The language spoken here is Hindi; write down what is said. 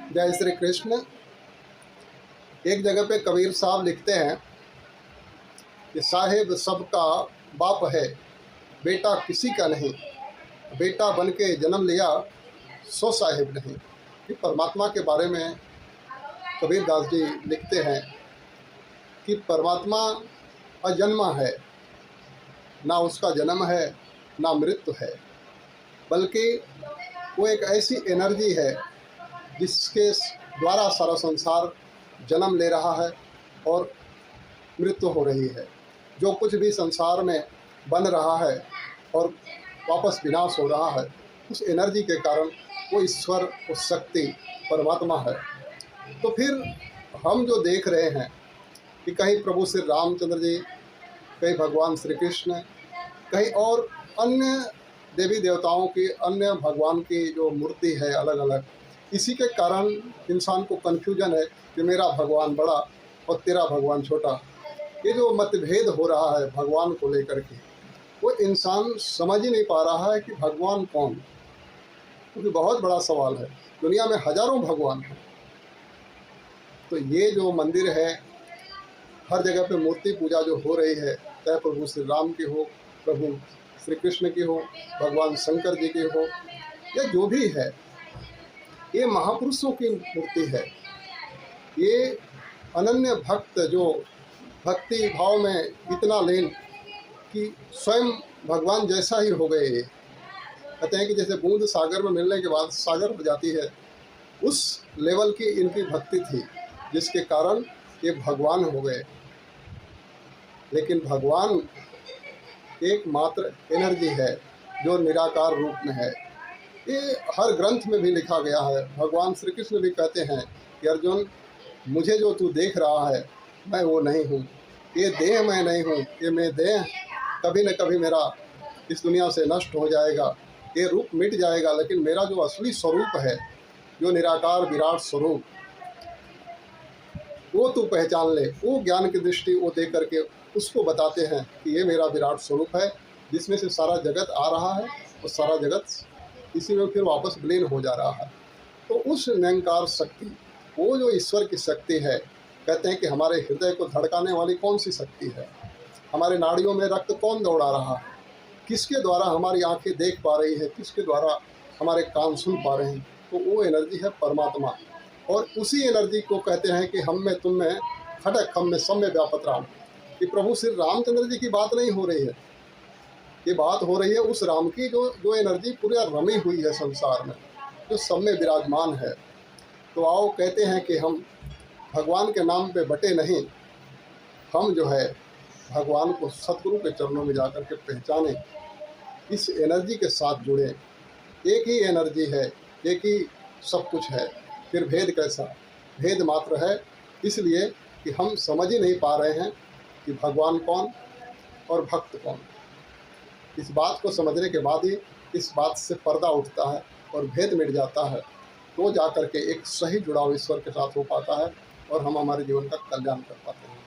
जय श्री कृष्ण। एक जगह पे कबीर साहब लिखते हैं कि साहेब सबका बाप है, बेटा किसी का नहीं, बेटा बन के जन्म लिया सो साहेब नहीं। कि परमात्मा के बारे में कबीर दास जी लिखते हैं कि परमात्मा अजन्मा है, ना उसका जन्म है ना मृत्यु है, बल्कि वो एक ऐसी एनर्जी है जिसके द्वारा सारा संसार जन्म ले रहा है और मृत्यु हो रही है। जो कुछ भी संसार में बन रहा है और वापस विनाश हो रहा है, उस एनर्जी के कारण वो ईश्वर, वो शक्ति परमात्मा है। तो फिर हम जो देख रहे हैं कि कहीं प्रभु श्री रामचंद्र जी, कहीं भगवान श्री कृष्ण, कहीं और अन्य देवी देवताओं की, अन्य भगवान की जो मूर्ति है अलग अलग, इसी के कारण इंसान को कन्फ्यूजन है कि मेरा भगवान बड़ा और तेरा भगवान छोटा। ये जो मतभेद हो रहा है भगवान को लेकर के, वो इंसान समझ ही नहीं पा रहा है कि भगवान कौन, क्योंकि बहुत बड़ा सवाल है। दुनिया में हजारों भगवान हैं। तो ये जो मंदिर है, हर जगह पे मूर्ति पूजा जो हो रही है, चाहे प्रभु श्री राम की हो, प्रभु श्री कृष्ण की हो, भगवान शंकर जी की हो, या जो भी है, ये महापुरुषों की मूर्ति है। ये अनन्य भक्त जो भक्ति भाव में इतना लीन कि स्वयं भगवान जैसा ही हो गए। कहते हैं कि जैसे बूंद सागर में मिलने के बाद सागर हो जाती है, उस लेवल की इनकी भक्ति थी, जिसके कारण ये भगवान हो गए। लेकिन भगवान एकमात्र एनर्जी है जो निराकार रूप में है। ये हर ग्रंथ में भी लिखा गया है। भगवान श्री कृष्ण भी कहते हैं कि अर्जुन, मुझे जो तू देख रहा है मैं वो नहीं हूँ, ये देह मैं नहीं हूँ, ये मैं देह कभी न कभी मेरा इस दुनिया से नष्ट हो जाएगा, ये रूप मिट जाएगा, लेकिन मेरा जो असली स्वरूप है, जो निराकार विराट स्वरूप, वो तू पहचान ले। वो ज्ञान की दृष्टि वो दे करके उसको बताते हैं कि ये मेरा विराट स्वरूप है, जिसमें से सारा जगत आ रहा है और सारा जगत इसी में फिर वापस विलीन हो जा रहा है। तो उस निरंकार शक्ति, वो जो ईश्वर की शक्ति है, कहते हैं कि हमारे हृदय को धड़काने वाली कौन सी शक्ति है, हमारे नाड़ियों में रक्त कौन दौड़ा रहा है, किसके द्वारा हमारी आंखें देख पा रही है, किसके द्वारा हमारे कान सुन पा रहे हैं, तो वो एनर्जी है परमात्मा। और उसी एनर्जी को कहते हैं कि हम में तुम में खटक हम में सब में व्यापक राम। कि प्रभु श्री रामचंद्र जी की बात नहीं हो रही है, ये बात हो रही है उस राम की जो एनर्जी पूरी रमी हुई है संसार में, जो सब में विराजमान है। तो आओ कहते हैं कि हम भगवान के नाम पे बटे नहीं, हम जो है भगवान को सतगुरु के चरणों में जाकर के पहचाने, इस एनर्जी के साथ जुड़े। एक ही एनर्जी है, एक ही सब कुछ है, फिर भेद कैसा? भेद मात्र है इसलिए कि हम समझ ही नहीं पा रहे हैं कि भगवान कौन और भक्त कौन। इस बात को समझने के बाद ही इस बात से पर्दा उठता है और भेद मिट जाता है, तो जाकर के एक सही जुड़ाव ईश्वर के साथ हो पाता है और हम हमारे जीवन का कल्याण कर पाते हैं।